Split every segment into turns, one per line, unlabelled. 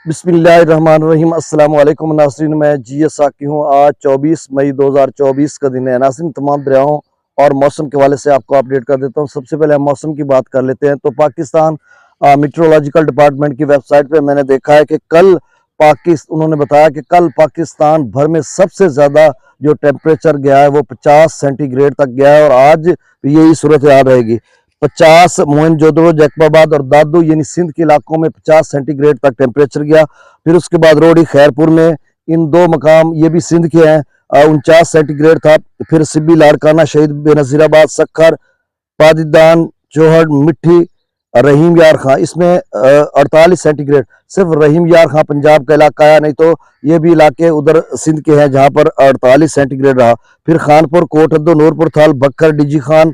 बिस्मिल्लाहिर्रहमानिर्रहीम। अस्सलाम वालेकुम नाज़रीन, मैं जीएस साकी हूँ। आज 24 मई 2024 का दिन है नाज़रीन। तमाम दरियाओं और मौसम के हवाले से आपको अपडेट कर देता हूँ। सबसे पहले हम मौसम की बात कर लेते हैं। तो पाकिस्तान मीटरोलॉजिकल डिपार्टमेंट की वेबसाइट पे मैंने देखा है कि कल उन्होंने बताया कि कल पाकिस्तान भर में सबसे ज़्यादा जो टेम्परेचर गया है वो 50 सेंटीग्रेड तक गया है और आज भी यही सूरत हाल रहेगी। 50 मोहनजोदड़ो, जैकबाबाद और दादू यानी सिंध के इलाकों में 50 सेंटीग्रेड तक टेम्परेचर गया। फिर उसके बाद रोडी, खैरपुर में, इन दो मकाम ये भी सिंध के हैं, 49 सेंटीग्रेड था। फिर सिब्बी, लाड़काना, शहीद बेनज़ीराबाद, सखर, पादिदान, चौहड़, मिट्टी, रहीम यार खां, इसमें 48 सेंटीग्रेड। सिर्फ रहीम यार खां पंजाब का इलाका है, नहीं तो ये भी इलाके उधर सिंध के हैं जहां पर 48 सेंटीग्रेड रहा। फिर खानपुर, कोटहद्दो, नूरपुर थाल, बक्कर, डिजी खान,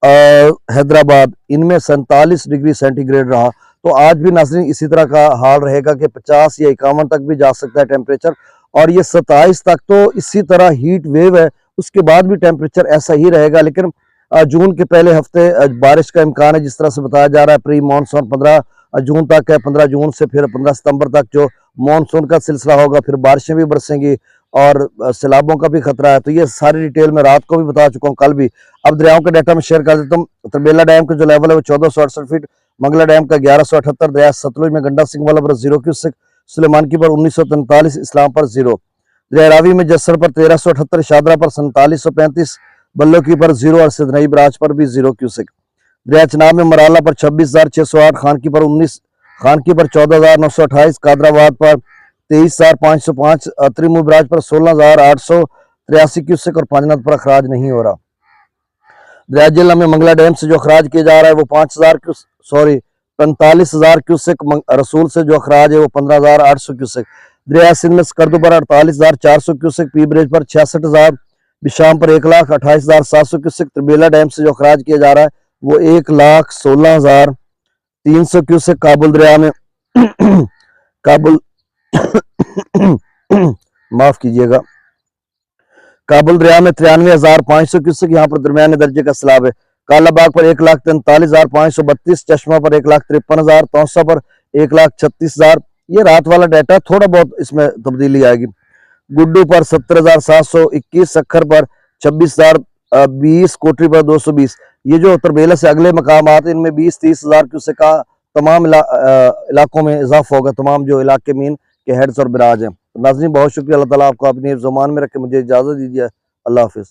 हैदराबाद, इनमें 47 डिग्री सेंटीग्रेड रहा। तो आज भी नाज़रीन इसी तरह का हाल रहेगा कि 50 या 51 तक भी जा सकता है टेम्परेचर, और ये 27 तक तो इसी तरह हीट वेव है। उसके बाद भी टेम्परेचर ऐसा ही रहेगा, लेकिन जून के पहले हफ्ते बारिश का इम्कान है, जिस तरह से बताया जा रहा है। प्री मानसून 15 जून तक है, 15 जून से फिर 15 सितंबर तक जो मानसून का सिलसिला होगा, फिर बारिशें भी बरसेंगी और सैलाबों का भी खतरा है। तो ये सारी डिटेल में रात को भी बता चुका हूँ, कल भी। अब दरियाओं के डाटा में शेयर कर देता हूँ। तरबेला डैम का जो लेवल है वो 1468 फीट, मंगला डैम का 1178, दरिया सतलुज में गंडा सिंह वाला पर 0 क्यूसेक, सुलेमान की पर 1943, इस्लाम पर 0, दरिया रावी में जस्सर पर 1378, शादरा पर 4735, बल्लो की पर 0 और सिदनई बराज पर भी 0 क्यूसेक। दरिया चनाब में मराला पर 26,608, खान की पर 19, खान की पर 14,928, कादराबाद पर 23,505, त्रिमू बराज पर 16,883 क्यूसेक और पांचनाथ पर अखराज नहीं हो रहा। दरिया जिला में मंगला डैम से जो अखराज किया जा रहा है वो 45,000 क्यूसेक, रसूल से जो अखराज है वो 15,800 क्यूसेक। दरिया सिंध में स्कर्दू पर 48,400 क्यूसेक, पी ब्रिज पर 66,000, बिशाम पर 1,28,700 क्यूसेक। त्रिबेला डैम से जो अखराज किया जा रहा है वो 1,16,300 क्यूसेक। काबुल दरिया में काबुल माफ कीजिएगा, काबुल दरिया में 93,500 क्यूसेक, यहाँ पर दरमियाने दर्जे का सैलाब है। कालाबाग पर 1,43,532, चश्मा पर 1,53,000, तौसा पर 1,36,000। ये रात वाला डाटा, थोड़ा बहुत इसमें तब्दीली आएगी। गुड्डू पर 70,721, सखर पर 26,020, कोटरी पर 220। ये जो तरबेला से अगले मकाम आते हैं इनमें 20-30,000 क्यूसेक का तमाम इलाकों में इजाफा होगा, तमाम जो इलाके मीन के हेड्स और बिराज हैं। नाज़रीन बहुत शुक्रिया, अल्लाह ताला आपको अपनी ज़ुबान में रखे। मुझे इजाज़त दीजिए, अल्लाह हाफिज़।